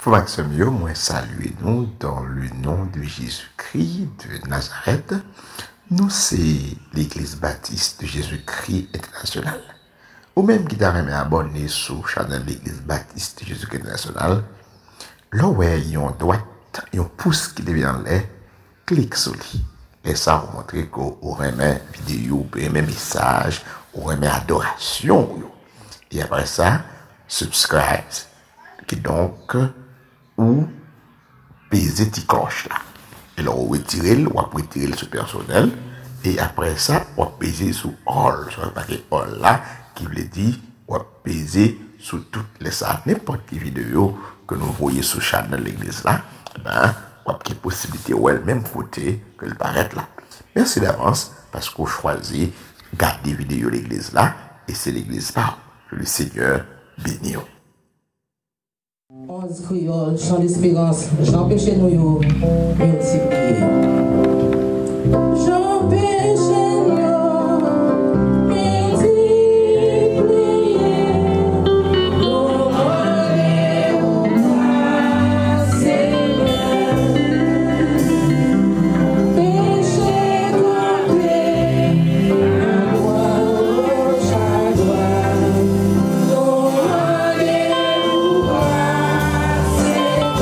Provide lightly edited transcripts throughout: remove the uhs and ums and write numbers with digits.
Frères et sœurs, moi saluez-nous dans le nom de Jésus-Christ de Nazareth. Nous, c'est l'Église baptiste de Jésus-Christ international. Ou même qui t'a remis abonné sur la chaîne de l'Église baptiste de Jésus-Christ international, là où il y a une droite, il y a un pouce qui devient en l'air, clique sur lui. Et ça vous montrer qu'on remet vidéo, on remet message, on remet adoration. Et après ça, subscribe. Qui donc, ou peser petit cloche là. Et là, on retire le sur personnel. Et après ça, on peser sur all. Sur le paquet all là, qui veut dire, on peser sur toutes les salles. N'importe quelle vidéo que nous voyons sur la chaîne de l'église là, ben, on a une possibilité ou elle même côté que le paraître là. Merci d'avance parce qu'on choisit garder vidéo l'église là. Et c'est l'église là. Que le Seigneur bénisse. 11 Créole, chant d'espérance. Jean péché nous yo, multiplier. Jean péché nous multiplier. Nous rendez-vous à Seigneur. Péché complet, à moi au chagrin. Nous rendez-vous à Seigneur.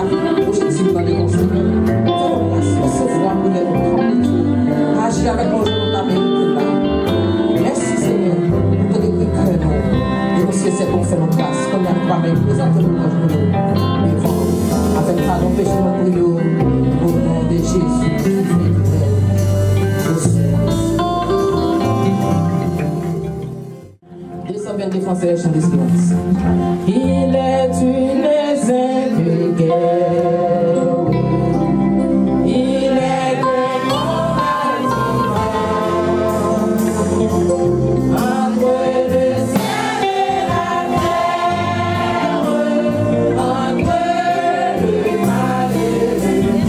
au Jésus dans les conseils. Fais-nous grâce, recevoir pour les comprendre tout. Agis avec nos jours dans mérite là. Merci Seigneur pour te décrire que nous. Et nous c'est qu'on fait nos grâces. Comme il y a pas même présenter nos devant. Avec pardon, péché nous prions au nom de Jésus qui fait fidèle. Défenseur chant d'espérance. Il est une simple guerre. Il est comme mon entre le ciel et la terre, entre le mal et le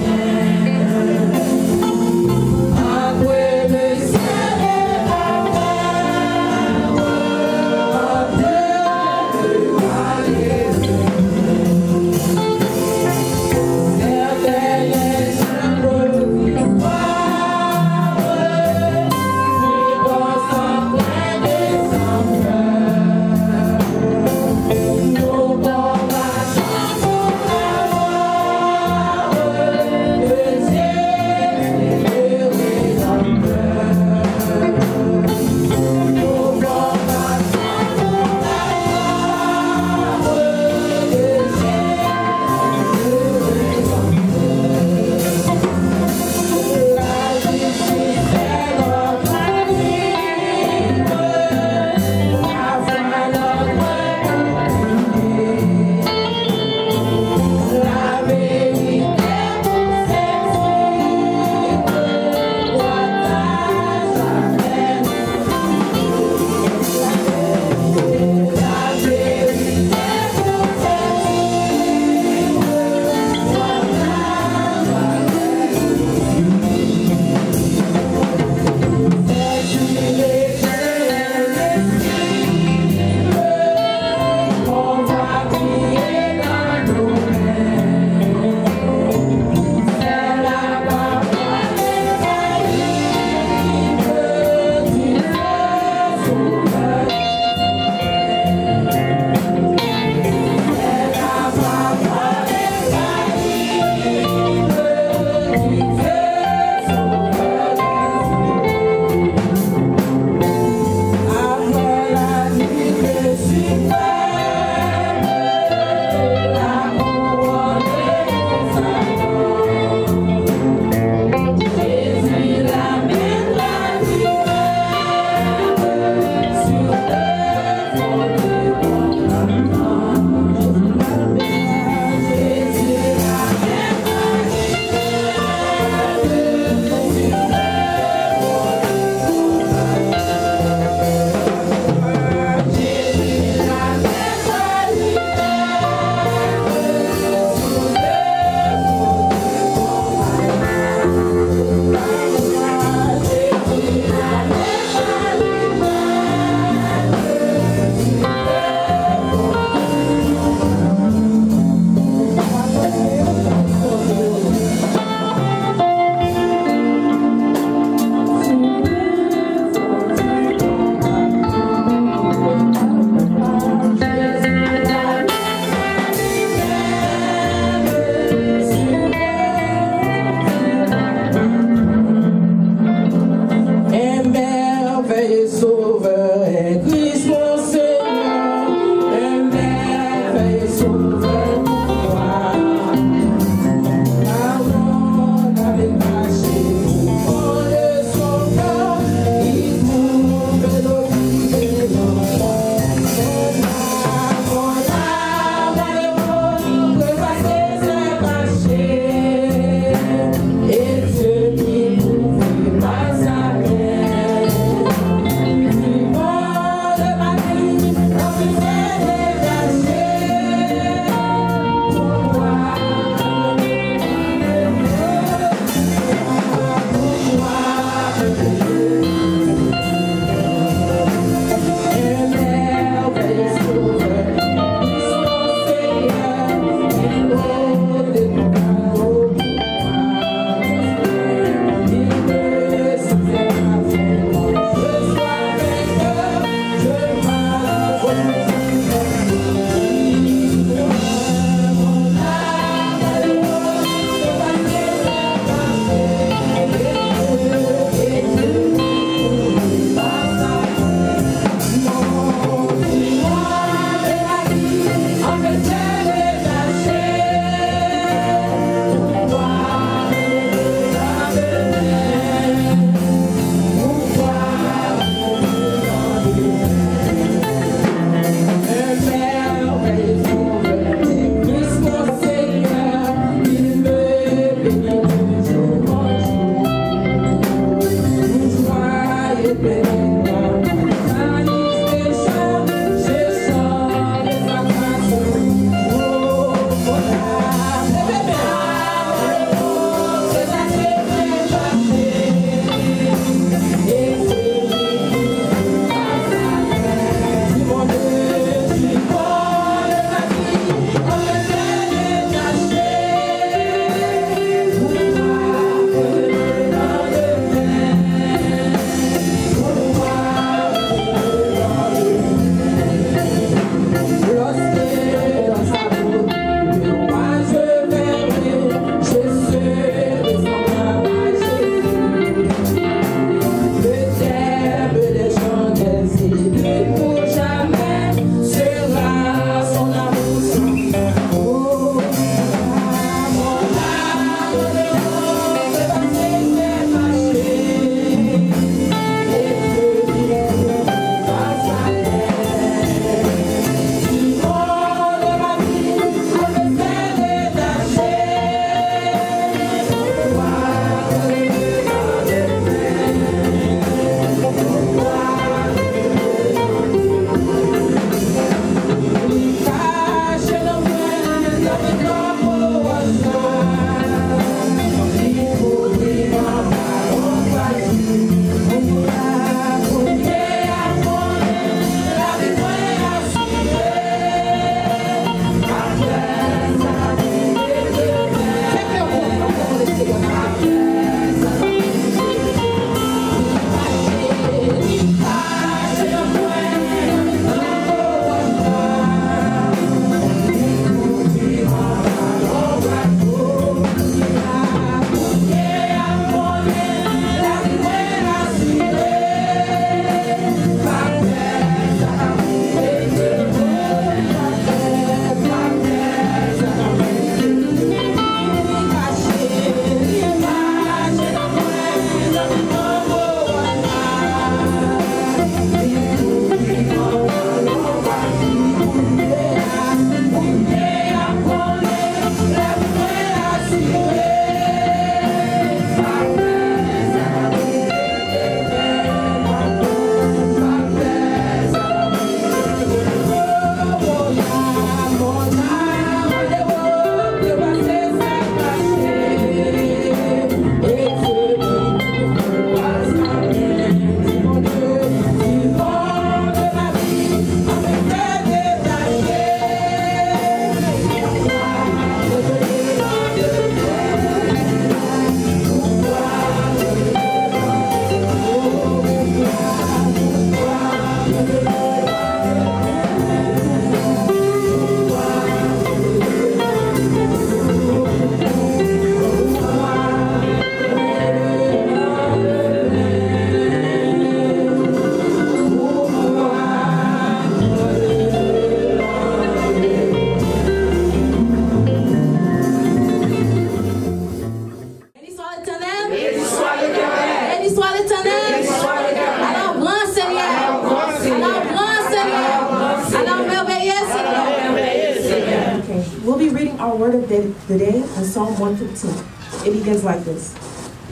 word of the day in Psalm 115. It begins like this.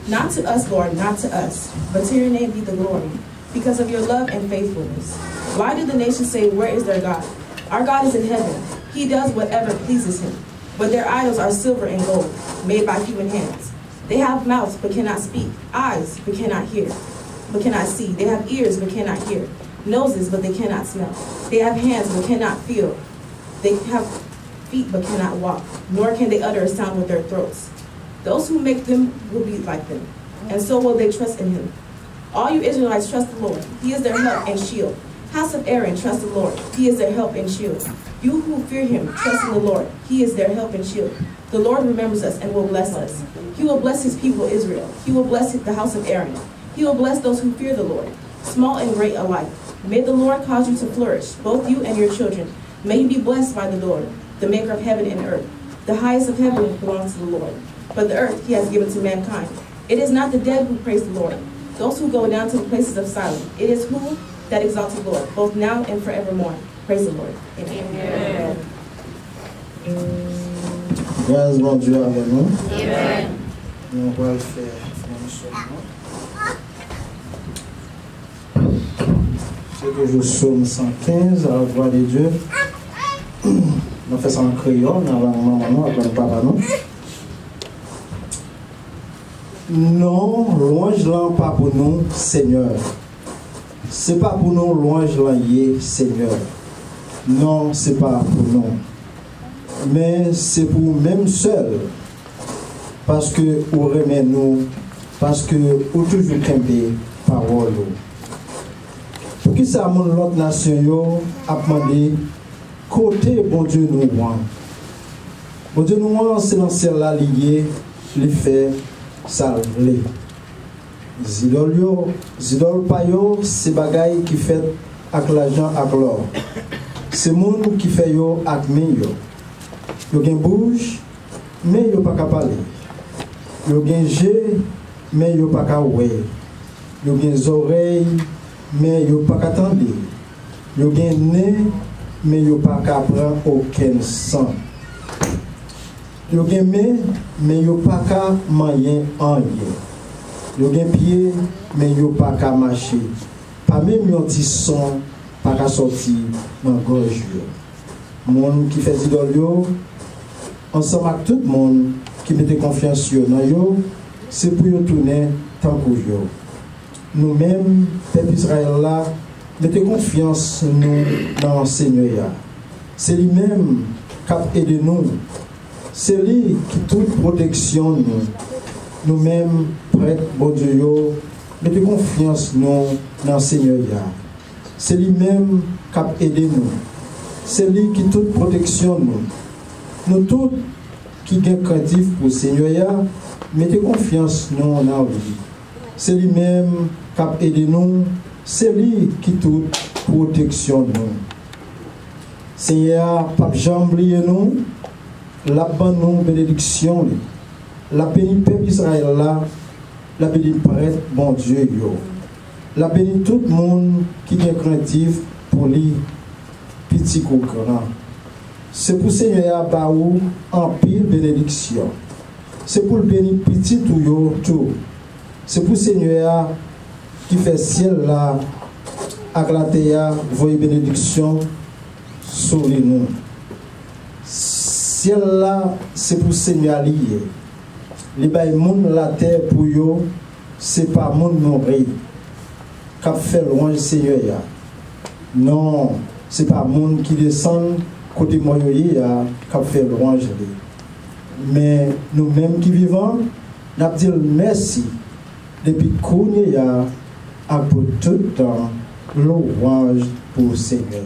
Not to us, Lord, not to us, but to your name be the glory, because of your love and faithfulness. Why do the nations say, where is their God? Our God is in heaven. He does whatever pleases him. But their idols are silver and gold, made by human hands. They have mouths, but cannot speak, eyes, but cannot hear, but cannot see. They have ears, but cannot hear, noses, but they cannot smell. They have hands, but cannot feel. They have feet, but cannot walk, nor can they utter a sound with their throats. Those who make them will be like them, and so will they trust in him. All you Israelites, trust the Lord. He is their help and shield. House of Aaron, trust the Lord. He is their help and shield. You who fear him, trust in the Lord. He is their help and shield. The Lord remembers us and will bless us. He will bless his people Israel. He will bless the house of Aaron. He will bless those who fear the Lord, small and great alike. May the Lord cause you to flourish, both you and your children. May you be blessed by the Lord, the maker of heaven and earth. The highest of heaven belongs to the Lord, but the earth he has given to mankind. It is not the dead who praise the Lord, those who go down to the places of silence. It is who that exalts the Lord, both now and forevermore. Praise the Lord. Amen. Grâce mon Dieu avec nous. Amen. On va le faire. C'est toujours Psaume 115 à la voix de Dieu. On fait ça en créole, avant maman, avant papa, non? Non, louange là pas pour nous, Seigneur. C'est pas pour nous louange là, Seigneur. Non, c'est pas pour nous. Mais c'est pour même seul. Parce que vous remet nous, parce que vous toujours camper parole. Pour qui ça, mon l'autre nation a demandé côté bon Dieu nous voit. Bon Dieu nous voit, c'est dans ciel là lié, les fait salver. Zidol payo, c'est bagaille qui fait avec l'argent, avec l'or. C'est monde qui fait yo avec yo. Yo gen bouche, mais yo pas capable parler. Yo gen jeu, mais yo pas capable ouais. Yo gen oreilles, mais yo pas capable entendre. Yo gen nez, mais yo pas capable prendre aucun sang. Yo gen main, mais yo pas capable manger rien. Yo gen pied, mais yo pas capable marcher. Pas même yon petit son pas capable sortir dans gorge yo. Monde qui fait idole yo ensemble avec tout le monde qui mette confiance dans yo, c'est pour yo tourner tant que yo. Nous-mêmes, peuple Israël là, mettez confiance nous dans le Seigneur. C'est lui-même qui a aidé nous. C'est lui qui toute protection nous. Nous-mêmes, prêtres, bon Dieu, mettez confiance nous dans le Seigneur. C'est lui-même qui a aidé nous. C'est lui qui toute protection nous. Nous tous qui sommes craintifs pour le Seigneur, mettez confiance nous dans lui. C'est lui-même qui a aidé nous. C'est lui qui toute protection nous. Seigneur, pas jamais oublier nous. La bonne bénédiction. La béni peuple Israël là. La béni prêtre, bon Dieu. La béni tout le monde qui est craintif pour lui. Petit ou grand. C'est pour Seigneur Baou en pile bénédiction. C'est pour le bénir petit ou yo tout. C'est pour Seigneur qui fait ciel là, avec la terre, voyez bénédiction sur nous. Ciel là, c'est pour Seigneur lié. Les bails monde la terre pour yo, c'est pas monde mourir. Qu'a fait loin Seigneur. Non, c'est pas monde qui descend côté moyoyer qu'a fait louange. Mais nous-mêmes qui vivons, nous disons merci depuis qu'on y a pour tout le temps louange pour Seigneur.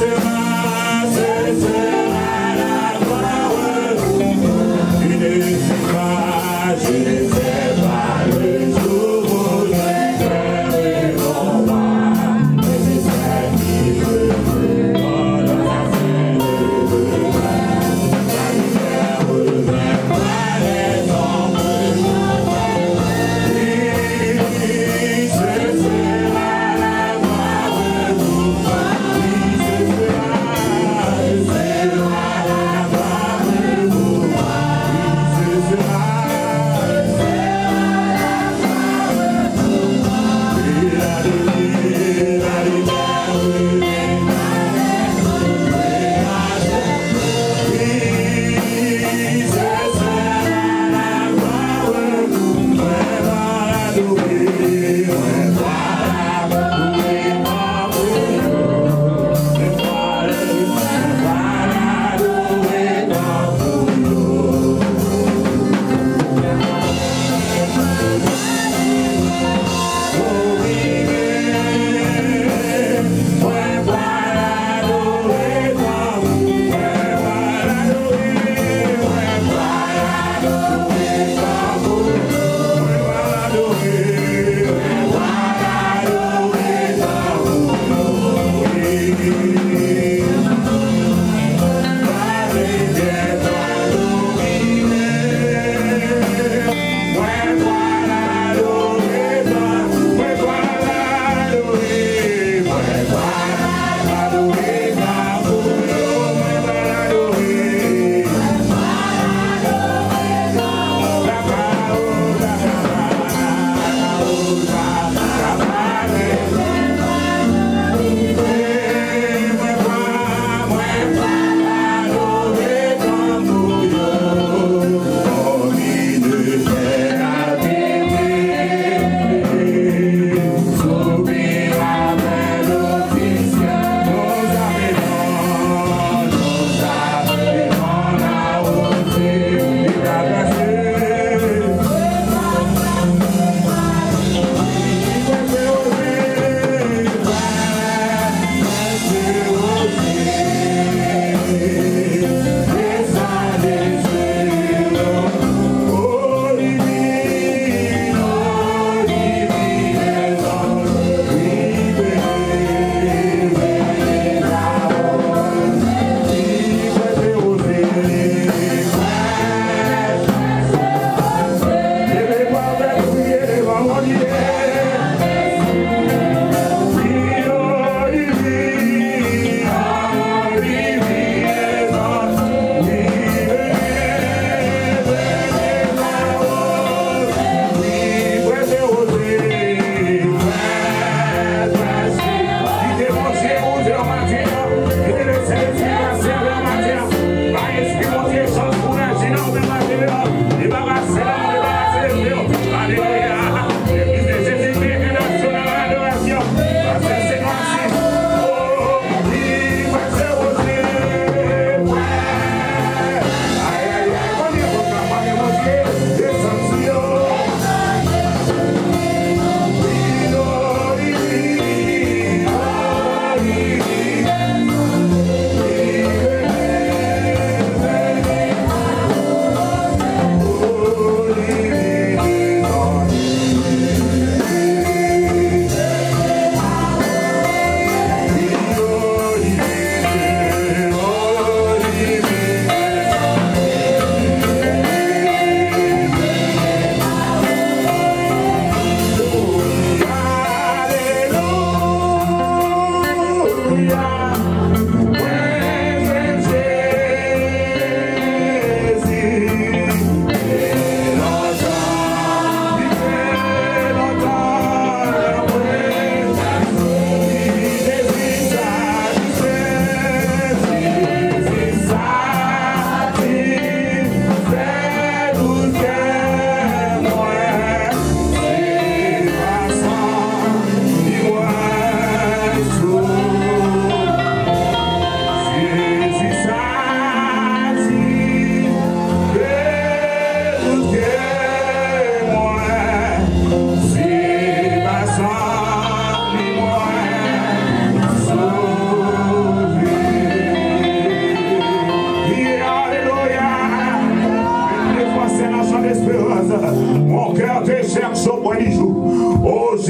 Jesus.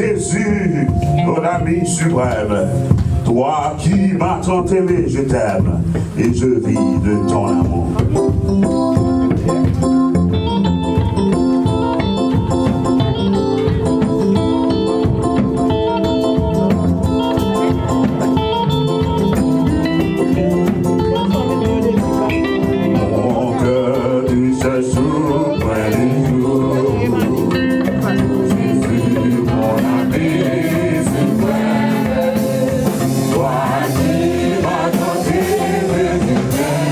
Jésus, mon ami suprême, toi qui m'as tant aimé, je t'aime et je vis de ton amour. Toi qui m'as tant aimé, je t'aime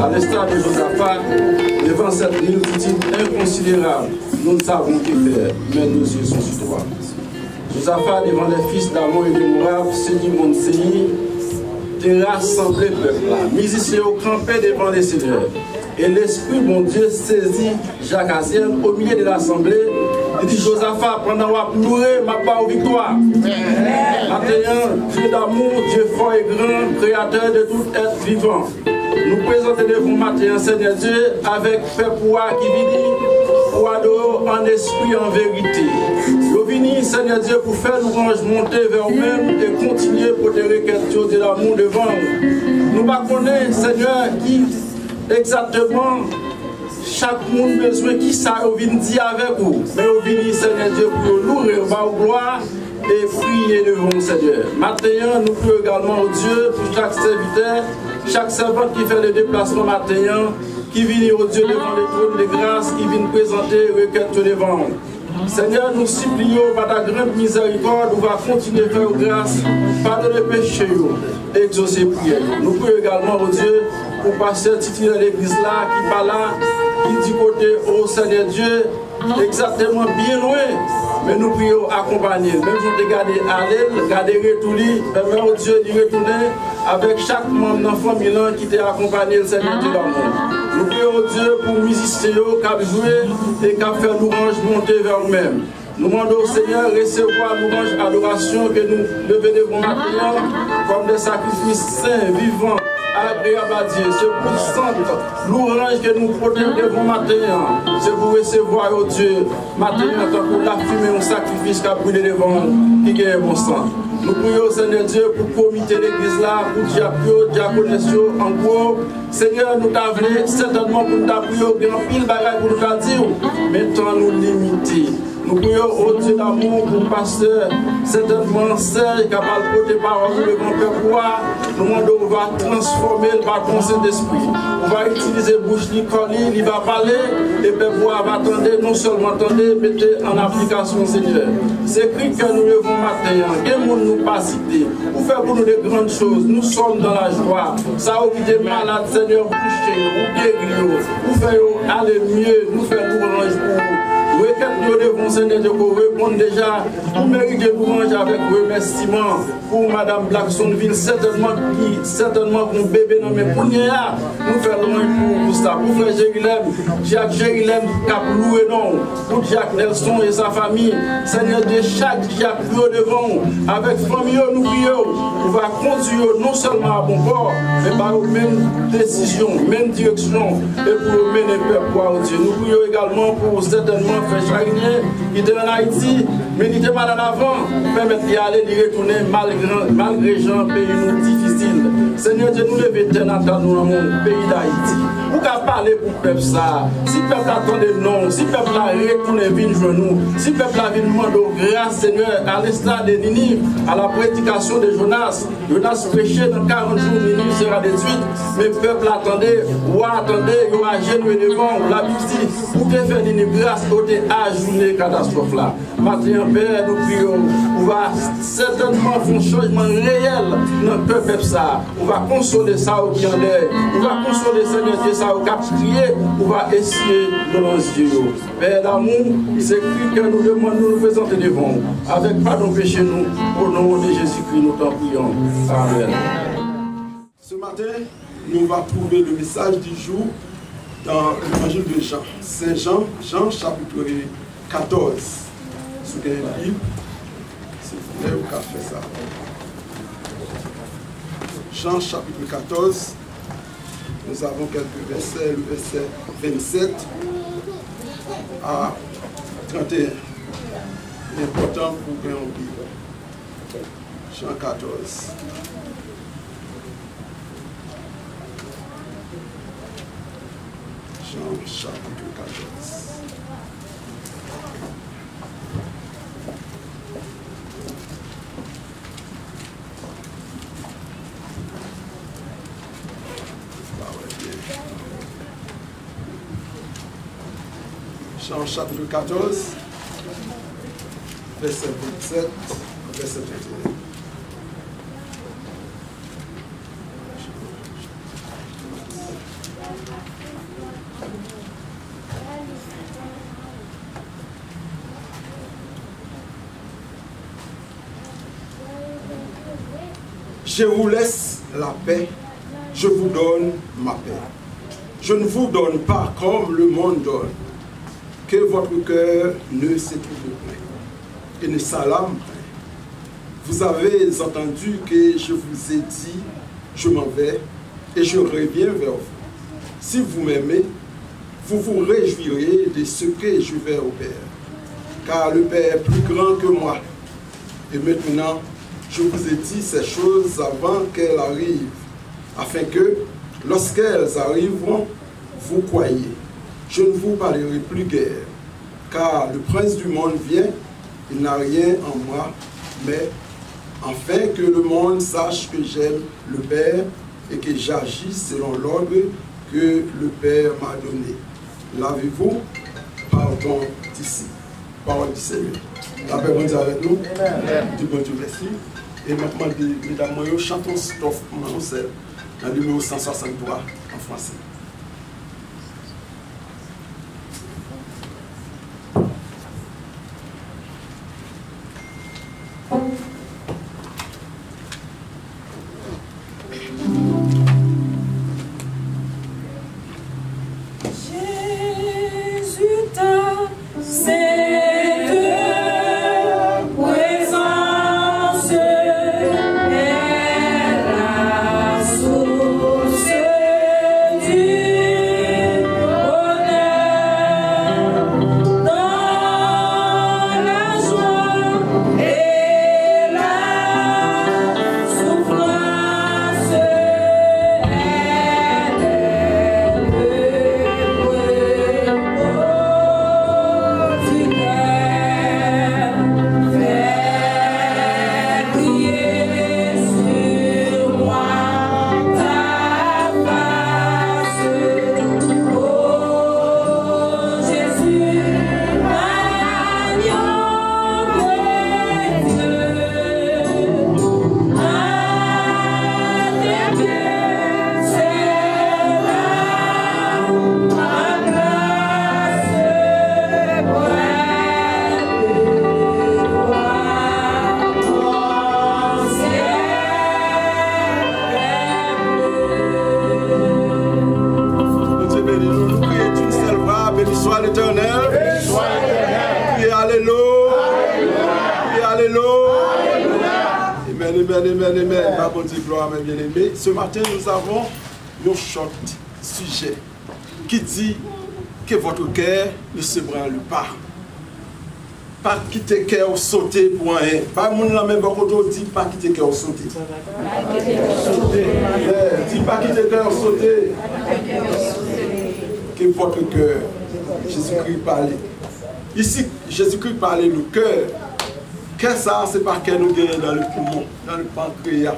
À l'instar de Josaphat, devant cette multitude inconsidérable, nous ne savons que faire, mais nos yeux sont sur toi. Josaphat, devant les fils d'Amon et de Moab, ceux du monde Séir, t'es rassemblé peuple là, musiciens campés devant les seigneurs. Et l'Esprit, mon Dieu, saisit Jacques Aziel au milieu de l'assemblée. Il dit, Josaphat, pendant qu'on pleurer, ma part aux victoires. Maintenant, Dieu d'amour, Dieu fort et grand, créateur de tout être vivant. Nous présentons devant matin, Seigneur Dieu, avec Père Pouvoir qui vient pour adorer en esprit, en vérité. Nous venons, Seigneur Dieu, pour faire l'orange monter vers nous-mêmes et continuer pour te requêter de l'amour devant nous. Nous ne connaissons pas, Seigneur, qui exactement chaque monde besoin qui ça vient dire avec vous. Mais nous venons, Seigneur Dieu, pour louer par gloire et prier devant le Seigneur. Maintenant, nous prions également au Dieu pour chaque serviteur, chaque servante qui fait le déplacement maintenant, qui vient au Dieu devant le trône de grâce, qui vient présenter requête devant nous. Seigneur, nous supplions par ta grande miséricorde, nous va continuer à faire grâce, pardonner les péchés, exaucer prière. Nous prions également au Dieu pour passer titulaire de l'église là, qui pas là, qui du côté au Seigneur Dieu, exactement bien loin. Mais nous prions accompagner. Même si on garder aller, garder retourner, permet au Dieu de retourner avec chaque membre de la famille qui t'a accompagné le Seigneur Dieu d'amour. Nous prions au Dieu pour les musiciens qui ont joué et qui ont fait l'orange monter vers nous-mêmes. Nous demandons au Seigneur de recevoir l'orange adoration que nous levons devant maintenant comme des sacrifices saints, vivants, agréables à Dieu. C'est pour sentir l'orange que nous protégeons devant matin. C'est pour recevoir au Dieu matin en tant que la fumée, un sacrifice qui a brûlé devant nous, qui gagne bon sang. Nous prions, Seigneur Dieu, pour comité l'église là, pour diapio, diaconessio, en gros. Seigneur, nous t'avons certainement pour nous t'appuyer au grand pile bagaille pour nous t'en dire, mais tant nous limiter. Nous prions au Dieu d'amour pour le pasteur, certainement Serge, capable de porter parole de grand Père Pouvoir. Nous demandons, on va transformer par ton Saint-Esprit. On va utiliser bouche Nicole, il va parler, et Père Pouvoir va attendre, non seulement attendre, mettez en application, Seigneur. C'est écrit que nous levons matin, que nous nous pas citer, pour faire pour nous de grandes choses. Nous sommes dans la joie. Ça a été malade, Seigneur, coucher, ou guérir, pour faire aller mieux, nous faire l'orange pour vous. Nous devons, Seigneur Dieu, répondre déjà pour mériter l'orange avec remerciement pour Madame Blacksonville, certainement pour bébé dans mes poignets, nous faisons l'orange pour ça, pour frère Jérilem, Jacques Jérilem, Cap Loué, non, pour Jacques Nelson et sa famille, Seigneur Dieu, chaque Jacques devant, avec famille, nous prions, on va conduire non seulement à bon port, mais par la même décision, même direction, et pour mener le peuple au Dieu. Nous prions également pour certainement faire Charinier, qui était en Haïti, mais il était mal en avant, permettre d'y aller, d'y retourner malgré gens, pays nous difficiles. Seigneur Dieu, nous levons terre dans nous, pays d'Haïti. Pour qu'à parler pour le peuple ça, si le peuple attendait non, si le peuple a retourné vine genou, si le peuple a demandé grâce, Seigneur, à l'instar de Ninive, à la prédication de Jonas, Jonas prêchait dans 40 jours, Ninive sera détruite, mais le peuple attendait, ou attendait, il a genoux devant, la Bible pour te faire Ninive grâce, pour te ajouter catastrophe là. Maintenant, Père, nous prions, on va certainement faire un changement réel dans le peuple ça, on va consoler ça au qui en est, on va consoler Seigneur Dieu ça au cap crier, on va essayer de nos yeux. Père d'amour, c'est que nous demandons de nous présenter devant, avec pardon péché nous, au nom de Jésus-Christ, nous t'en prions. Amen. Ce matin, nous allons trouver le message du jour dans l'évangile de Jean. Saint Jean, Jean chapitre 14. Si vous avez un livre, s'il vous plaît, vous pouvez faire ça. Jean chapitre 14. Nous avons quelques versets, le verset 27 à 31. Il est important pour que l'on vive. Jean 14. Jean chapitre 14. Jean chapitre 14, verset 27, verset 31. Je vous laisse la paix, je vous donne ma paix. Je ne vous donne pas comme le monde donne. Que votre cœur ne s'étouffe point et ne s'alarme point. Vous avez entendu que je vous ai dit, je m'en vais et je reviens vers vous. Si vous m'aimez, vous vous réjouirez de ce que je vais au Père. Car le Père est plus grand que moi. Et maintenant, je vous ai dit ces choses avant qu'elles arrivent, afin que, lorsqu'elles arriveront, vous croyez. Je ne vous parlerai plus guère, car le prince du monde vient, il n'a rien en moi, mais afin que le monde sache que j'aime le Père et que j'agis selon l'ordre que le Père m'a donné. Lavez-vous, partons d'ici. Parole du Seigneur. La paix bonne avec nous. Du bon Dieu merci. Et maintenant, mesdames, nous chantons Stoph Mansel dans le numéro 163 en français. Ce matin, nous avons un short sujet qui dit que votre cœur ne se branle pas. pas quitter cœur sauter pour rien. Pas mon la même côté dit pas quitter cœur sauter. Dis pas quitter cœur sauter. Que votre cœur, Jésus-Christ parlait. Ici, Jésus-Christ parlait le cœur. Qu'est-ce que ça? C'est pas que nous gagnons dans le poumon, dans le pancréas.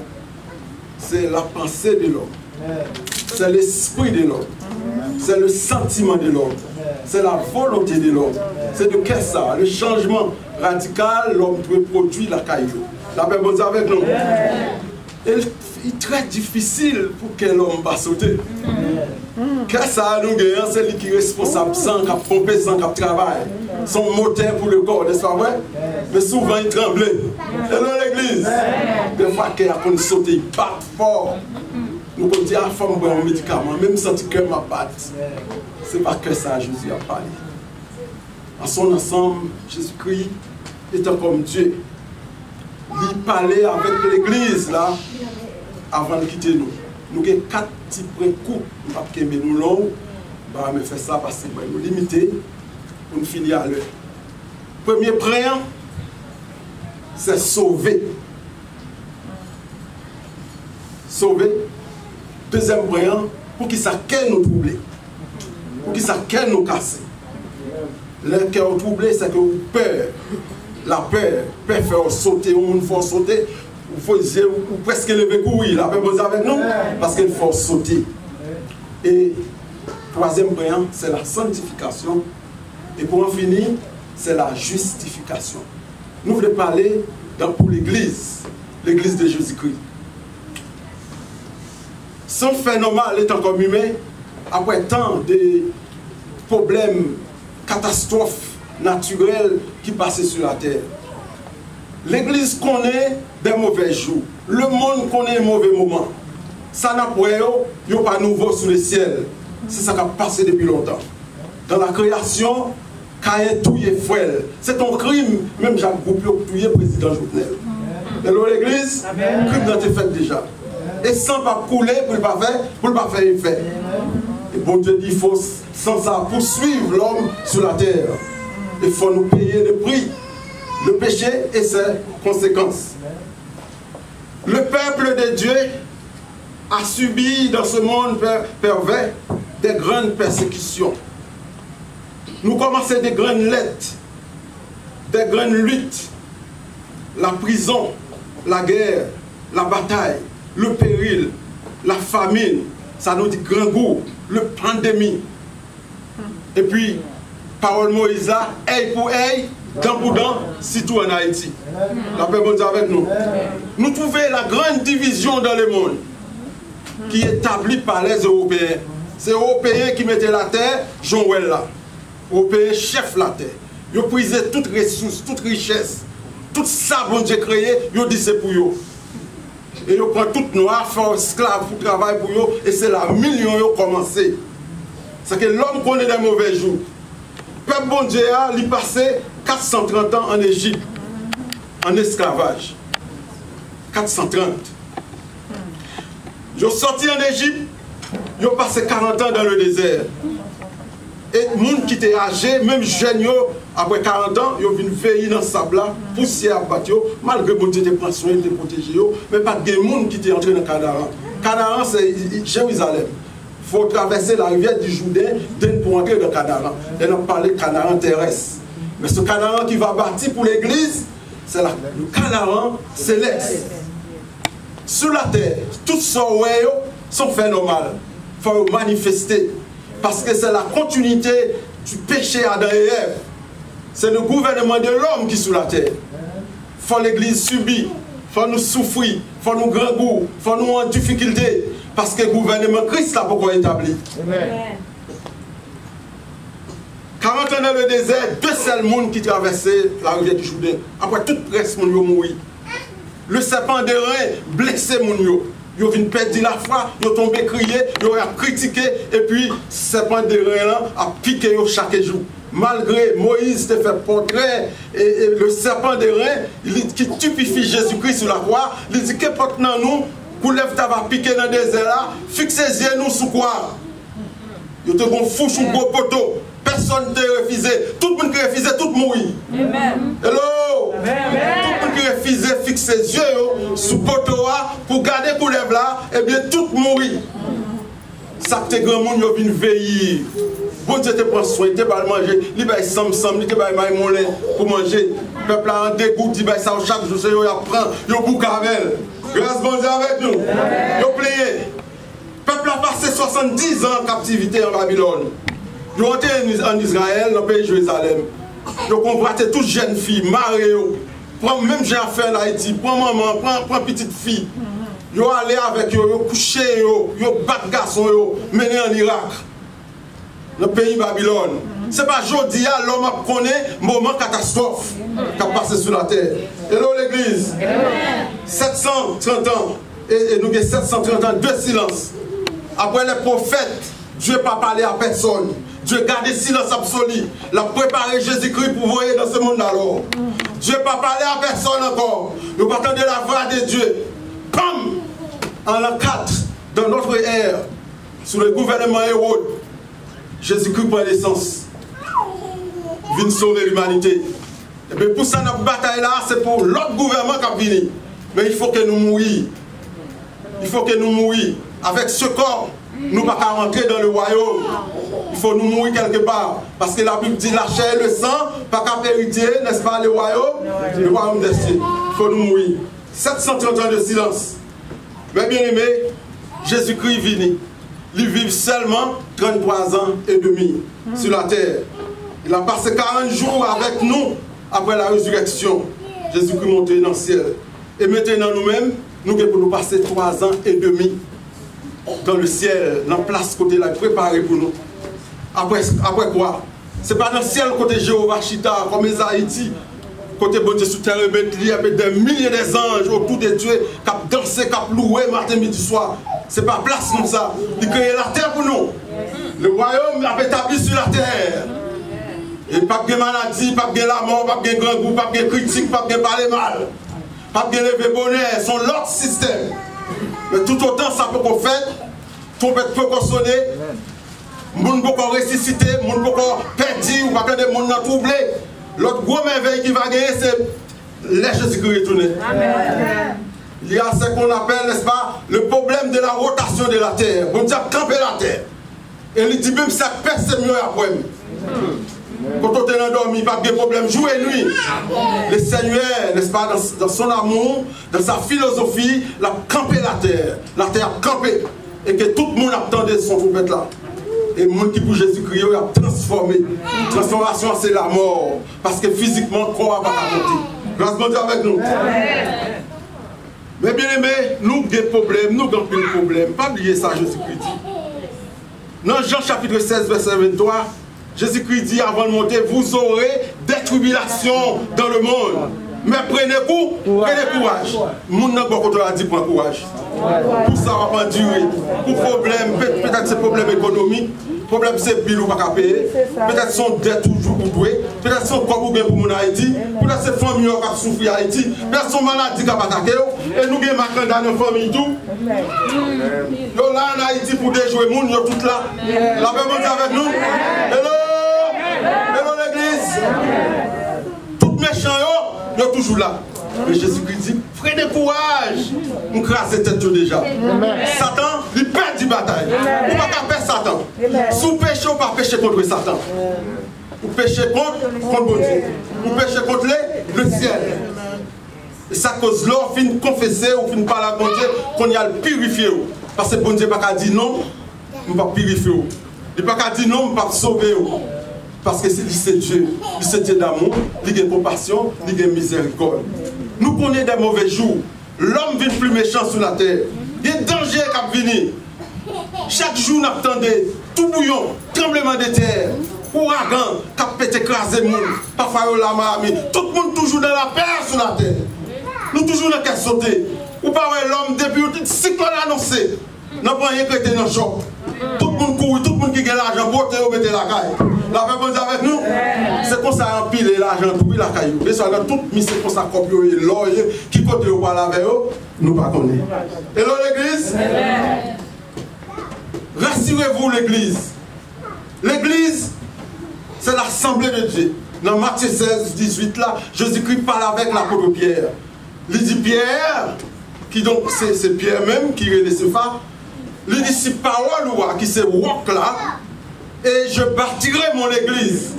C'est la pensée de l'homme. C'est l'esprit de l'homme. C'est le sentiment de l'homme. C'est la volonté de l'homme. C'est de qu'est-ce ça? Le changement radical, l'homme peut produire la caillou. La paix bonne avec nous. Et il est très difficile pour que l'homme va sauter. Qu'est-ce ça nous gagnons? C'est lui qui est responsable, sans cap pomper, sans cap travail. Son moteur pour le corps, n'est-ce pas vrai? Mais souvent il tremblait. Et dans l'église, des fois qu'il a qu'on saute, il bat fort. Nous pouvons dire à la femme boire un médicament, même si le cœur m'a battu. Ce n'est pas que ça Jésus a parlé. En son ensemble, Jésus-Christ étant comme Dieu. Il parlait avec l'église là, avant de quitter nous. Nous avons 4 petits points courts. Nous ne pouvons pas aimer nous longs. Mais faire ça parce que nous limiter pour nous finir à l'heure. Premier point, c'est sauver. Sauver. Deuxième point, pour qu'il ça nous troubler. Pour qu'il ça nous casser. Le cœur troublé, c'est que peur. La peur peut faire sauter, on faut sauter. Il faut ou presque lever courir, la paix posée avec nous, parce qu'il faut sauter. Et troisième point, c'est la sanctification. Et pour en finir, c'est la justification. Nous voulons parler pour l'église de Jésus-Christ. Son phénomène étant comme humain, après tant de problèmes, catastrophes naturelles qui passaient sur la terre. L'église connaît des mauvais jours. Le monde connaît un mauvais moment. Ça n'a pas nouveau sous le ciel. C'est ça qui a passé depuis longtemps. Dans la création, Caïn touille frère. C'est un crime, même Jacques Goupil touille le président Jovenel. Et là, l'église, le crime a été fait déjà. Et sans pas couler pour ne pas faire effet. Et bon Dieu dit, il faut sans ça poursuivre l'homme sur la terre. Il faut nous payer le prix. Le péché et ses conséquences. Le peuple de Dieu a subi dans ce monde pervers des grandes persécutions. Nous commençons des grandes lettres, des grandes luttes, la prison, la guerre, la bataille, le péril, la famine, ça nous dit grand goût, le pandémie. Et puis, parole Moïse, œil pour œil, dent pour dent, si tout en Haïti. La paix bonne avec nous. Nous trouvons la grande division dans le monde qui est établie par les Européens. C'est les Européens qui mettaient la terre, Joël là. Européens chef la terre. Ils prisaient toutes ressources, toute richesse, tout ça bon Dieu créé, ils disent c'est pour eux. Et ils prennent tout noir, font esclaves pour travailler pour eux, et c'est là millions qui ont commencé. C'est que l'homme connaît des mauvais jours. Peuple bon Dieu a passé 430 ans en Égypte, en esclavage. 430. Ils sont sortis en Égypte, ils ont passé 40 ans dans le désert. Et les gens qui étaient âgés, même jeunes, après 40 ans, ils ont venu veiller dans le sable là, poussière à battre, malgré que Dieu prend soin de protéger, mais pas de gens qui étaient entrés dans Canaan. Canaan, c'est Jérusalem. Il faut traverser la rivière du Jourdain pour entrer dans Canaan. Et on parle de Canaan terrestre. Mais ce Canaan qui va bâtir pour l'église, c'est le Canaan céleste. Sur la terre, toutes sortes sont phénoménales. Il faut manifester. Parce que c'est la continuité du péché Adam et Ève. C'est le gouvernement de l'homme qui est sur la terre. Il faut l'église subir. Il faut nous souffrir. Il faut nous grand goût. Il faut nous en difficulté. Parce que le gouvernement Christ n'a pas établi. Amen. 40 ans dans le désert, 2 seuls mondes qui traversaient la rivière du Jourdain. Après, tout le reste, mon yo mouri. Le serpent de rein blessé mon yo. Ils ont perdu la foi, ils ont tombé crier, ils ont critiqué, et puis le serpent de rein là a piqué chaque jour. Malgré Moïse te fait portrait, et le serpent de rein qui stupéfie Jésus-Christ sur la croix, il dit que maintenant nous, pour lève ta va piquer dans le désert là, fixez les yeux nous sous quoi. Ils te font fouche ou gros poteau. Personne ne t'a refusé. Tout le monde qui refusé, tout le mourir. Hello. Tout le monde qui refuse de fixer les yeux sous potoa pour garder pour lèvres là, eh bien tout mourir. Ça que grand monde vient veiller. Bon Dieu te prend soin, te pas manger, il va sam, il te va manger mon lait pour manger. Peuple là en dégoût, il va ça chaque jour, il apprend, il bouc avec. Grâce bon Dieu avec nous. Il plié. Peuple a passé 70 ans en captivité en Babylone. Ils ont été en Israël, dans le pays de Jérusalem. Ils ont convoité toutes jeunes filles, mariées. Prends même j'ai affaire en Haïti, prends maman, prends petite fille. Ils ont allé avec eux, ils ont couché, ils ont battu garçon, mené en Irak. Dans le pays de Babylone. Ce n'est pas aujourd'hui, l'homme a connu un moment catastrophe qui a passé sur la terre. Hello l'église. 730 ans. Et nous avons 730 ans de silence. Après les prophètes, Dieu n'a pas parlé à personne. Dieu a gardé silence absolu. Il a préparé Jésus-Christ pour voyer dans ce monde alors. Dieu n'a pas parlé à personne encore. Nous attendons la voix de Dieu. Pam! En l'an 4, dans notre ère, sous le gouvernement Hérode, Jésus-Christ prend naissance. Il vient sauver l'humanité. Et bien pour ça, notre bataille là, c'est pour l'autre gouvernement qui a fini. Mais il faut que nous mourions. Il faut que nous mourions. Avec ce corps, nous ne pouvons pas rentrer dans le royaume. Il faut nous mourir quelque part. Parce que la Bible dit la chair et le sang, pas qu'à hériter, n'est-ce pas, le royaume des cieux. Il faut nous mourir. 730 ans de silence. Mais bien aimé, Jésus-Christ vit. Il vit seulement 33 ans et demi sur la terre. Il a passé 40 jours avec nous après la résurrection. Jésus-Christ est monté dans le ciel. Et maintenant nous-mêmes, nous devons nous passer 3 ans et demi dans le ciel, dans la place côté là, préparée pour nous. Après quoi? Ce n'est pas dans le ciel côté Jéhovah Chita, comme les Haïti, côté bon Dieu sous terre, il y a des milliers d'anges autour de Dieu qui ont dansé, qui ont loué matin, midi, soir. Ce n'est pas place comme ça. Il a créé la terre pour nous. Le royaume l'a établi sur la terre. Et pas de maladie, pas de la mort, pas de grand goût, pas de critique, pas de parler mal. Pas de lever bonheur, son l'autre système. Mais tout autant ça peut qu'on fait, tout peut qu'on sonner, moun peut qu'on ressusciter, moun peut qu'on perdre, ou pas que des moun troublé. L'autre gros merveille qui va gagner, c'est les Jésus-Christ retourné. Il y a ce qu'on appelle, n'est-ce pas, le problème de la rotation de la terre. On dit camper la terre. Et il dit même ça personne mieux après. Quand on est endormi, pas de problème, jour et nuit. Le Seigneur, n'est-ce pas, dans son amour, dans sa philosophie, il a campé la terre a campé. Et que tout le monde attendait son prophète là. Et le monde qui pour Jésus-Christ, il a transformé. Transformation, c'est la mort. Parce que physiquement, le corps va pas monter. Grâce à Dieu avec nous. Mais bien aimé, nous avons des problèmes, nous avons des problèmes. Pas oublier ça, Jésus-Christ dit. Dans Jean chapitre 16, verset 23, Jésus-Christ dit avant de monter, vous aurez des tribulations dans le monde. Mais prenez courage. Mon n'a pas dit prends courage. Pour ça, on va pas durer. Pour problème, peut-être c'est problème économique, problème c'est bill ou pas payer, peut-être son dette toujours pour douer, peut-être son corps ou bien pour mon Haïti, peut-être c'est famille qui a souffert Haïti, peut-être son maladie qui a attaqué, et nous avons marqué dans nos familles tout. Yo là en Haïti pour déjouer les gens, tout là. La paix est avec nous. Hello l'église. Tout méchant, yo toujours là. Mais Jésus-Christ dit, prenez courage. On crasse tête déjà. Satan, il perd du bataille. On ne peut pas perdre Satan. Si vous péchez, on ne peut pas pécher contre Satan. Vous péchez contre bon Dieu. Vous péchez contre le ciel. Et ça cause l'or, fin confesser ou fin parler à bon Dieu, qu'on y a le purifié. Parce que bon Dieu n'a pas dit non, on ne peut pas purifier. Il n'a pas dit non, on ne peut pas sauver. Parce que c'est Dieu. C'est Dieu d'amour, il a compassion, il a miséricorde. Nous connaissons des mauvais jours. L'homme vient plus méchant sur la terre. Il y a des dangers qui viennent. Chaque jour, nous attendons tout bouillon, tremblement de terre, ouragan, qui peut écraser le monde. Parfois, la mamie. Tout le monde toujours dans la paix sur la terre. Nous toujours dans la caisse sauter. Ou pas l'homme depuis le cyclone annoncé. Nous n'avons rien créé dans le choc. Tout le monde court, tout le monde qui a l'argent, pour mettez la caille. La paix avec nous, c'est comme ça empiler l'argent, tout la caille. Et ça, tout mis c'est comme ça copier l'or, qui côté au parle avec eux, nous ne connaissons pas. Hello l'église. Rassurez-vous l'église. L'église, c'est l'assemblée de Dieu. Dans Matthieu 16, 18 là, Jésus-Christ parle avec l'apôtre Pierre. Il dit Pierre, qui donc c'est Pierre même qui est ce phare. Il dit si parole qui c'est roc là, et je bâtirai mon église.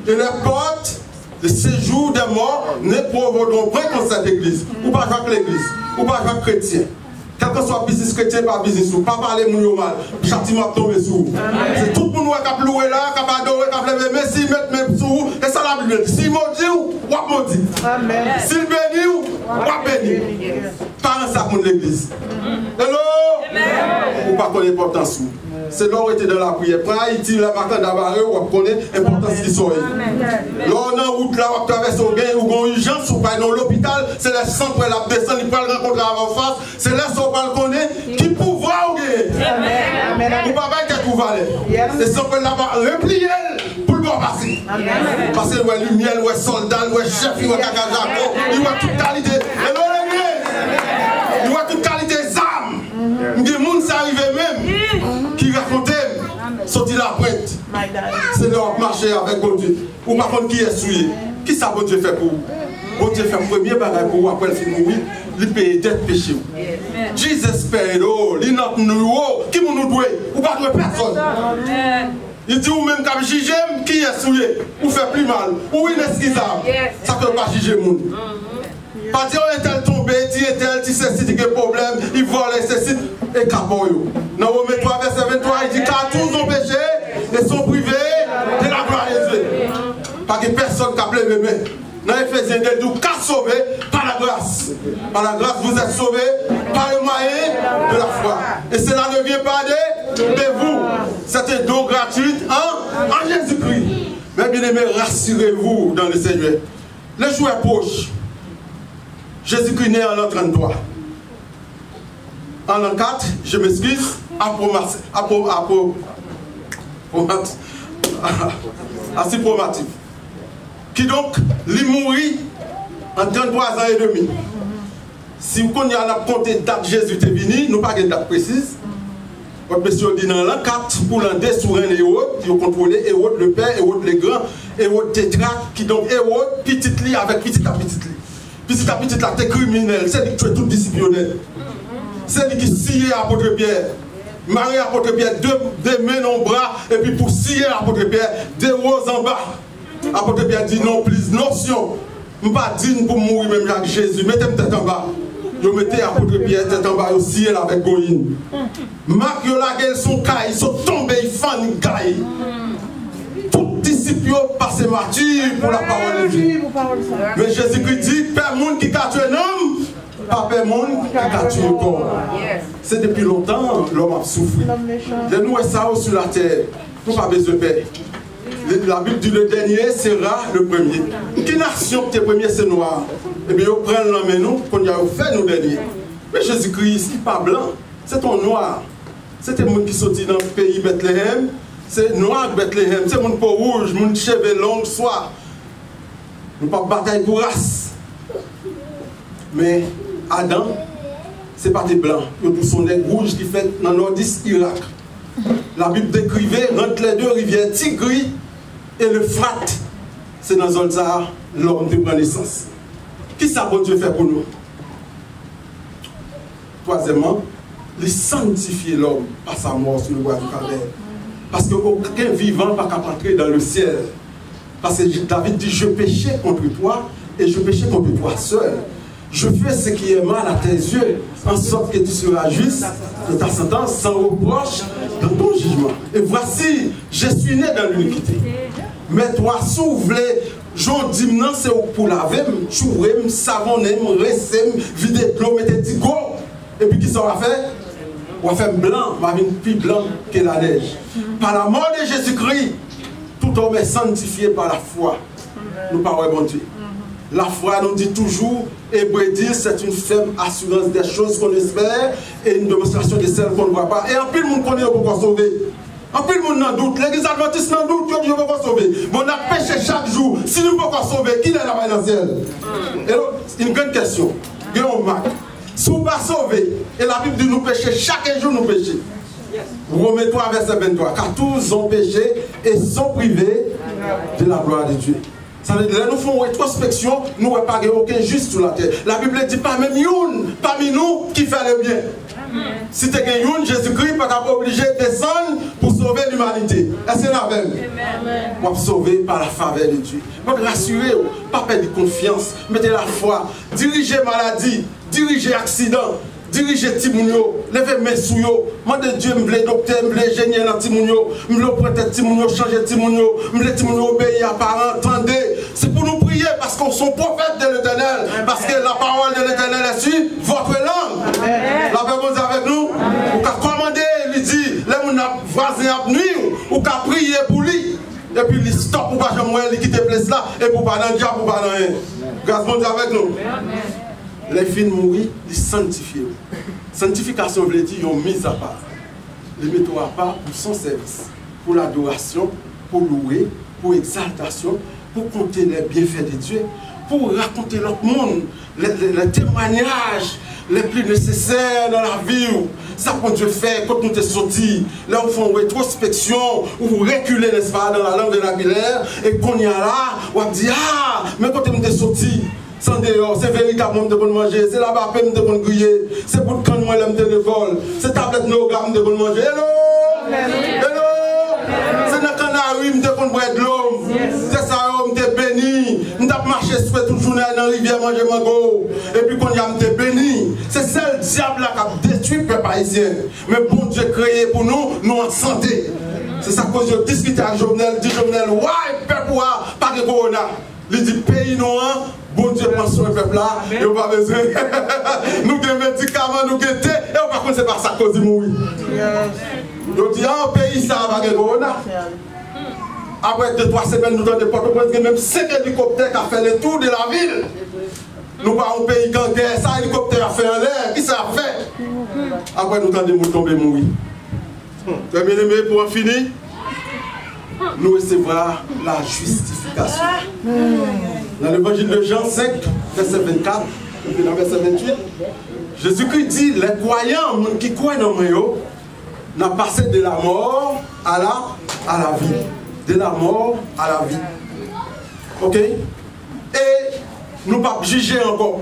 Et les portes de séjour des morts ne provoqueront pas contre cette église. Ou pas avec l'église, ou pas avec chrétien. Quel que soit business chrétien, pas business ou pas parler mon mal, châtiment tomber sous. C'est tout le monde qui a loué là, qui a adoré, qui a levé, mais s'il met même sous, et ça la Bible. S'il maudit ou maudit. S'il bénit ou bénit. Pas un sac de l'église. Hello? Ou pas connaître l'importance. C'est là où était dans la prière. Quand Haïti, la matin d'abord, on connaît l'importance qui sont. Là, on est en route, là, on traverse au gain, ou on urgence, ou pas dans l'hôpital, c'est le sang pour la descendre, il peut le rencontrer en face, c'est là qu'on va le connaître, qui pouvoir au gain. Ou pas pas qu'elle pouvoir aller. Et sans que là-bas, replier pour le bon passer. Parce que le lumière, le soldat, le chef, il voit Kakajaco, il voit toute qualité. Et il voit toute qualité d'âme. Des gens qui arrivent même, qui racontent, sortir la pointe. C'est leur marché avec bon Dieu. Ou par contre, qui est souillé? Qui ça bon Dieu fait pour vous? Bon Dieu fait premier bagage pour vous, après le film mourir, il paye d'être péché. Jesus paid, oh, il n'a pas nous, qui nous doit? Ou pas de personne. Il dit, ou même quand juge, qui est souillé? Ou fait plus mal? Ou inexcusable? Ça ne peut pas juger le monde. Pas dire, on est tel tombé, tu es tel, tu sais si tu as des problèmes, il vole, c'est et capoyo. Dans Romains 3, verset 23, il dit, car tous ont péché et sont privés de la gloire de Dieu. Pas que personne qui a plein mes mains. Dans Ephésiens 2, nous qu'à sauver par la grâce. Par la grâce, vous êtes sauvés par le moyen de la foi. Et cela ne vient pas de vous. C'est un don gratuit en Jésus-Christ. Mais bien aimé, rassurez-vous dans le Seigneur. Le jour est proche. Jésus-Christ né en l'an 33. En l'an 4, je m'excuse, asymptomatique. Qui donc, il mourit en 33 ans et demi. Si vous connaissez la compté date Jésus est venu, nous pas de date précise. Votre monsieur dit dans l'an 4, pour l'an 2, sur un Hérode, qui ont contrôlé Hérode le père, Hérode le grand, Hérode tétrarque, qui donc Hérode, petit lit avec petit à petit lit. Petit à petit, là, t'es criminel, c'est lui qui tue tout disciplinaire. C'est lui qui scie l'apôtre Pierre. Marie l'apôtre Pierre, deux mains en bras, et puis pour scier l'apôtre Pierre, deux roses en bas. L'apôtre Pierre dit non, plus, notion. Je ne suis pas digne pour mourir même avec Jésus. Mettez-moi tête en bas. Je mettais l'apôtre Pierre tête en bas, je scier avec Goïne. Marc, ils sont caillés, ils sont tombés, ils font une caille. Tout disciple passé martyr pour la parole de Dieu. Mais Jésus-Christ dit, Père monde qui a tué un homme, pas Père monde qui a tué un corps. C'est depuis longtemps l'homme a souffert. De nous et ça sur la terre, nous pas besoin de paix. La Bible dit le dernier sera le premier. Quelle nation qui est premier c'est noir? Et bien ils prennent l'homme et nous, qu'on a fait nous derniers. Mais Jésus-Christ, il n'est pas blanc, c'est un noir. C'était le monde qui sortit dans le pays Bethléem. C'est noir Bethléem, c'est mon peau rouge, mon cheveux longs, soir. Nous pas bataille pour race. Mais Adam, c'est pas des blancs. Il y a tout son nez rouge qui fait dans le nord-est Irak. La Bible décrivait entre les deux rivières Tigris et le Frat. C'est dans Zolzar, l'homme de prend naissance. Qui ça bon Dieu fait pour nous? Troisièmement, il sanctifier l'homme par sa mort sur le bois du Calvaire. Parce qu'aucun vivant ne va pas entrer dans le ciel. Parce que David dit, je péchais contre toi et je péchais contre toi seul. Je fais ce qui est mal à tes yeux, en sorte que tu seras juste de ta sentence sans reproche dans ton jugement. Et voici, je suis né dans l'iniquité. Mais toi, s'ouvre-les, j'en dis non, c'est pour laver, chouer, savonner, resser, vider de l'eau, mettre du go. Et puis, qui ça va faire? On va faire blanc, on va faire plus blanc que la neige. Par la mort de Jésus-Christ, tout homme est sanctifié par la foi. Nous parlons bon Dieu. La foi nous dit toujours, Hébreu dit, c'est une ferme assurance des choses qu'on espère et une démonstration de celles qu'on ne voit pas. Et en plus, le monde connaît pourquoi sauver. En plus, le monde n'en doute. L'église adventiste n'en doute, Dieu ne peut pas sauver. Mais on a péché chaque jour. Si nous ne pouvons pas sauver, qui est là-bas dans le ciel? Et donc, une grande question. Guillaume Marc. Si nous ne pas sauver, et la Bible dit nous pécher, chaque jour nous pécher. Romains 3, verset 23. Car tous ont péché et sont privés de la gloire de Dieu. Ça veut dire, nous faisons une rétrospection, nous ne pas aucun juste sur la terre. La Bible dit pas même une parmi nous qui fait le bien. Si tu es une, Jésus-Christ n'est pas obligé de descendre pour sauver l'humanité. Est-ce que c'est la même? On va sauver par la faveur de Dieu. Donc rassurez-vous, pas perdre confiance, mettez la foi, dirigez maladie, dirigez accident. Diriger Timounio, lever mes sous-yo, demandez Dieu, me voulait docteur, me voulait ingénieur dans Timounio, me voulait prêter Timounio, changer Timounio, me voulait Timounio obéir à parents, attendez. C'est pour nous prier parce qu'on sont prophètes de l'Éternel, parce que la parole de l'Éternel est sur votre langue. La paix vous avec nous, ou qu'à commander, lui dit, là, on a voisin à nuit, ou qu'à prier pour lui. Et puis il stop pour pas jamais quitter place là, et pour pas dans le diable, pour pas dans rien. Grâce bon Dieu avec nous. Les filles mourir, ils sanctifient. Sanctification veut dire qu'ils ont mis à part. Les mettent à part pour son service, pour l'adoration, pour louer, pour exaltation, pour compter les bienfaits de Dieu, pour raconter l'autre monde, les témoignages les plus nécessaires dans la vie. Ça qu'on Dieu fait quand nous sommes sortis. Là, on fait une rétrospection, où vous reculez, n'est-ce pas, dans la langue vernaculaire, et qu'on y a là, on dit, ah, mais quand nous sommes sortis, sans dehors, c'est véritablement de bon manger, c'est la bas de bon griller, c'est pour quand moi l'aime de l'école, c'est tablette nos gammes de bon manger. Hello! Hello! C'est dans le canari, de bon boire de l'eau, c'est ça, on t'est béni, on t'a marché sur toute journée dans la rivière manger mango, et puis quand on t'est béni, c'est celle diable là qui a détruit le peuple haïtien. Mais bon Dieu créé pour nous, nous en santé. C'est ça que je discute avec Jovenel, dit Jovenel, ouais, peuple, pas de corona. Il dit pays noir, bon Dieu prend soin du peuple là, et on va besoin. Nous avons des médicaments, nous avons des thé, et on va contre c'est pas ça cause de mourir. Donc, il y a un pays, ça va de corona. Après 2-3 semaines, nous avons des porte-prince, même 5 hélicoptères qui ont fait le tour de la ville. Nous pas un pays quand guerre, ça hélicoptère a fait en l'air, qui ça a fait? Après, nous avons des moutons tomber mourir. Très bien aimé, pour en finir, nous recevons la justification. Dans l'évangile de Jean 5, verset 24, et puis dans verset 28, Jésus-Christ dit, les croyants qui croient dans moi, n'ont passé de la mort à la vie. De la mort à la vie. Ok? Et nous ne pas juger encore.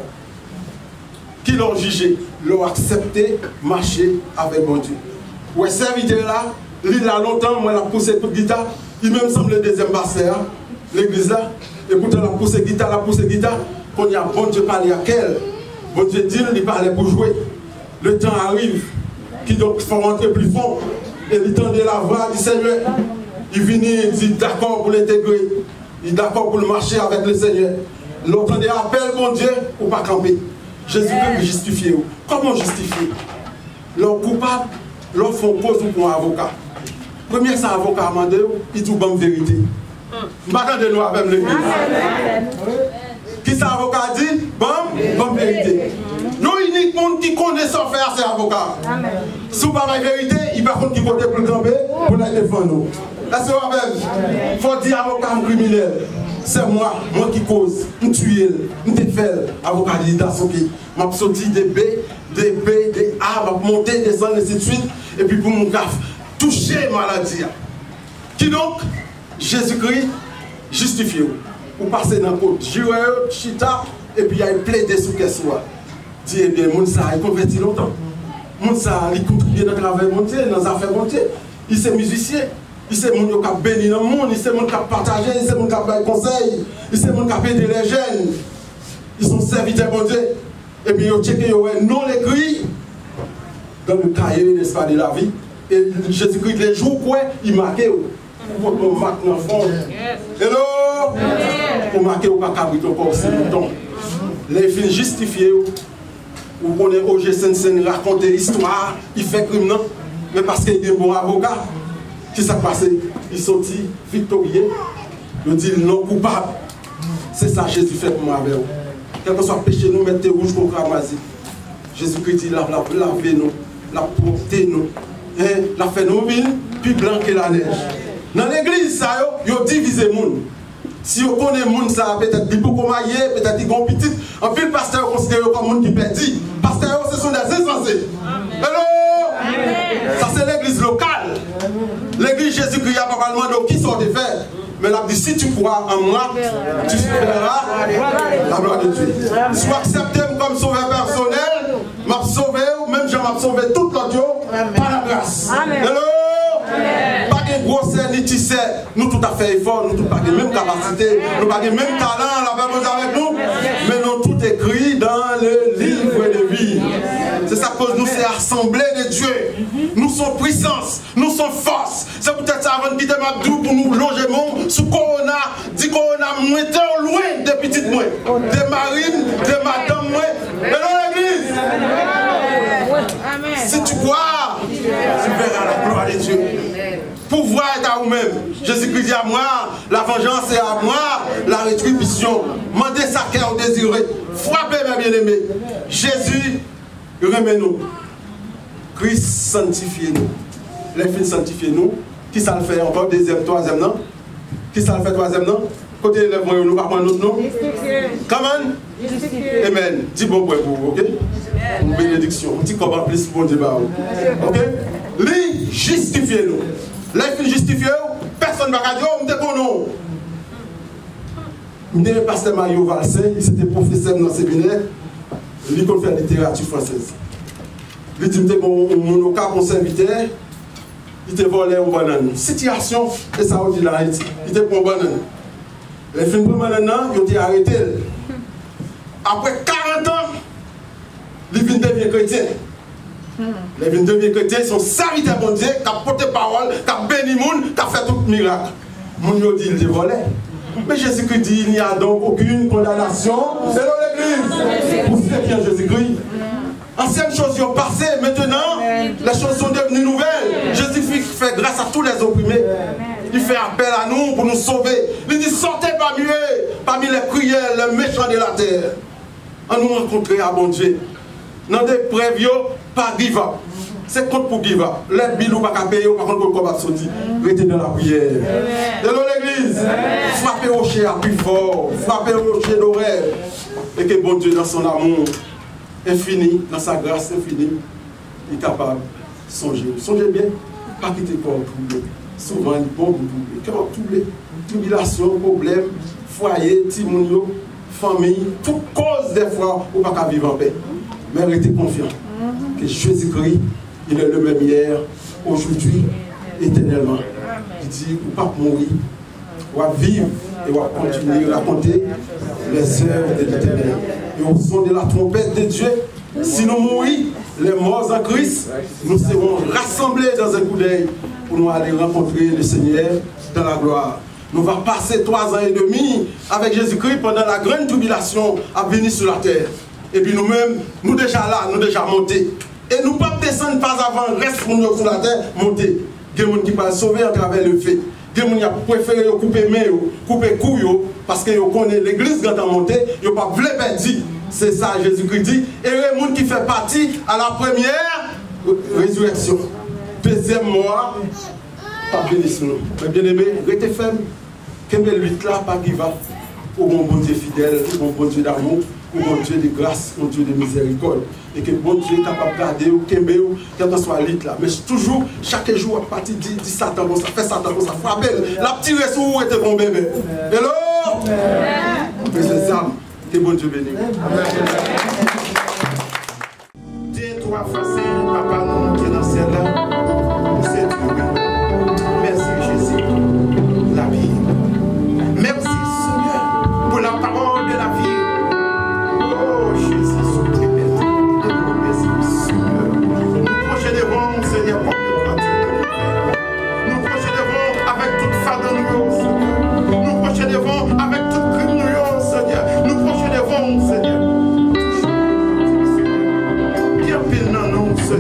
Qui l'ont jugé? L'ont accepté, marché avec bon Dieu. Ouais, serviteur là, il a longtemps, moi, il a poussé toute guitare. Il même semble le deuxième pasteur, l'église là. Et pourtant, il a poussé guitare, Quand il y a bon Dieu parler à quel? Bon Dieu dit, il parlait pour jouer. Le temps arrive, qui donc faut rentrer plus fort. Et il tendait la voix du Seigneur. Il vient, il dit d'accord pour l'intégrer. Il est d'accord pour le marcher avec le Seigneur. L'autre des appels, bon Dieu, pour ne pas camper. Jésus veut justifier. Comment justifier? L'homme coupable, l'homme font cause pour un avocat. Premier, c'est un avocat à demander, il dit bonne vérité. Maintenant, de nous avec l'église. Qui c'est avocat dit? Bonne vérité. Nous, unique monde qui connaît son faire, c'est avocat. Si vous parlez de vérité, il va contre qui côté pour camper, pour la défendre nous. Est-ce que vous avez? Il faut dire avocat criminel. C'est moi qui cause, je tue, je te fais. Avocat dit d'assoquer. Je vais sortir des B, des A, je vais monter, descendre, ainsi de suite. Et puis pour mon gaffe, toucher maladie. Qui donc? Jésus-Christ justifie. Vous passez dans le côte, jureur, chita, et puis il y a une plaide sous qu'elle soit. Dis, eh bien, mon ça, il convertit longtemps. Mon ça, il contribue dans le travail monté, dans les affaires montées. Il est musicien. Il sait mon qui a béni dans le monde, il sait mon qui a partagé, il sait mon qui a fait conseil, il sait mon qui a aidé les jeunes. Ils sont serviteurs de Dieu. Et puis ils ont checké, non écrit dans le cahier, n'est-ce pas, de la vie. Et Jésus-Christ, les jours quoi, il marquait. Pour qu'on marque dans le fond. Hello! Pour marquer au cacabrito encore aussi longtemps. Les films justifiés, ou qu'on est au GSN raconter l'histoire, il fait crime, non? Mais parce qu'il est un bon avocat. Qui s'est passé? Il sortit victorieux. Il dit non coupable. C'est ça Jésus fait pour moi avec vous. Quel que soit le péché, nous mettez rouge contre Amazie. Jésus-Christ dit lavez nous, la portez nous, la fait nous puis blanc que la neige. Dans l'église, ça, ils ont divisé le monde. Si on connaît le monde, ça peut-être qu'il peut mailler, peut-être qu'il est petit. En fait, le pasteur considère comme le monde qui perdit. Pasteur, ce sont des insensés. Hello! Ça, c'est l'église locale. L'église Jésus-Christ a pas demandé qui sont des faits. Mais il a dit, si tu crois en moi, tu verras la gloire de Dieu. Soit accepté comme sauveur personnel, m'a sauvé, ou même je m'a sauvé tout l'audio par la grâce. Hello? Pas de gros ni tissé, nous tout à fait effort, nous tout pas de même capacité, nous pas de même talent, la même chose avec nous, mais nous tout écrit dans le livre de vie. C'est ça que nous c'est assemblée de Dieu. Nous sommes puissance, nous sommes force. C'est peut-être ça avant de quitter Mabdou pour nous loger sous Corona, dit Corona moins loin des petites moins, des marines, des madames moins. Et dans l'église, si tu crois, tu verras la gloire de Dieu. Pouvoir est à vous-même. Jésus-Christ dit à moi, la vengeance est à moi, la rétribution. Mandez sa cœur désiré. Frappez mes bien-aimés. Jésus, remet-nous. Christ, sanctifiez-nous. Les filles, sanctifiez-nous. Qui ça le fait encore? Deuxième, troisième, non? Qui ça le fait troisième, non? Côté élève, nous pas prendre notre nom. Comment? Amen. Dis bon pour vous, ok? Une bénédiction. Dis comment plus pour Dieu. Ok? Lui, justifiez-nous. Les filles justifiées, personne ne va dire, oh, je bon nom. Je suis pasteur Mario Valsin, il était professeur dans le séminaire, il a fait la littérature française. Il dit que mon cas, mon serviteur, il était volé au banane. Situation, et ça, on dit là, il était pour un banane. Les filles pour banane, ils ont été arrêtés. Après 40 ans, ils viennent devenir chrétiens. Les vignes de chrétiens sont serviteurs de Dieu, qui ont porté parole, qui ont béni les gens, qui ont fait tout miracle. Mon Dieu dit qu'il est volé. Mais Jésus-Christ dit il n'y a donc aucune condamnation dans l'église. Pour ceux qui ont Jésus-Christ. Anciennes choses sont passées, maintenant les choses sont devenues nouvelles. Jésus-Christ fait grâce à tous les opprimés. Il fait appel à nous pour nous sauver. Il dit sortez parmi les cruels, les méchants de la terre. On nous rencontrer à bon Dieu. Dans des preuves, pas give up. C'est contre pour give up. Les bilous pas payer, par contre pour combattre sorti. Restez dans la prière. De l'église, frappez au chien à plus fort, frappez au chien d'oreille. Et que bon Dieu dans son amour infini, dans sa grâce infinie, est capable de songer. Songez bien, pas quitter le corps troublé. Souvent, il bon troublé. Cœur troublé, tribulation, problème, foyer, timonio, famille, toute cause des fois, on ne peut pas vivre en paix. Mais restez confiants que Jésus-Christ, il est le même hier, aujourd'hui, éternellement. Il dit, on ne peut pas mourir, on va vivre et on va continuer à raconter les œuvres de l'éternel. Et au son de la trompette de Dieu, si nous mourons, les morts en Christ, nous serons rassemblés dans un coup d'œil pour nous aller rencontrer le Seigneur dans la gloire. Nous allons passer 3 ans et demi avec Jésus-Christ pendant la grande tribulation à venir sur la terre. Et puis nous-mêmes, nous déjà là, nous déjà montés. Et nous ne pouvons pas descendre pas avant, reste pour nous sur la terre, monter. Il y a des gens qui peuvent sauver à travers le fait. Il y a des gens qui préfèrent couper main, couper couilles, parce qu'ils connaissent l'église quand on monte, ils ne peuvent pas perdre. C'est ça, Jésus-Christ dit. Et les gens qui font partie à la première résurrection. Deuxième mois, pas béni sur nous. Mais bien aimé, restez ferme. Qu'est-ce que lutte là, pas qui va au bon Dieu fidèle, au bon Dieu d'amour, au bon Dieu de grâce, au Dieu de miséricorde. Et que bon Dieu est capable de garder ou qu'aimer ou qu'elle soit lutte là. Mais toujours, chaque jour, à partir dit Satan, ça fait Satan, ça frappe. La petite reste où était mon bébé. Hello? Mais c'est ça, que bon Dieu bénisse. Dieu, toi, facile, papa, non, qui est dans le ciel là. C'est Dieu. Merci Jésus. La vie. Merci Seigneur pour la parole de la vie. Oh Jésus, sous tes bêtes. Merci Seigneur. Nous procéderons, Seigneur, pour le Dieu. Nous procéderons avec toute farde nous, Seigneur. Nous procéderons avec toute crime nous, Seigneur. Nous procéderons, Seigneur. Bien pile dans nous, Seigneur.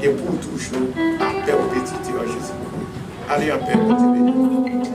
Et pour toujours, à perpétuité en Jésus-Christ. Allez en paix,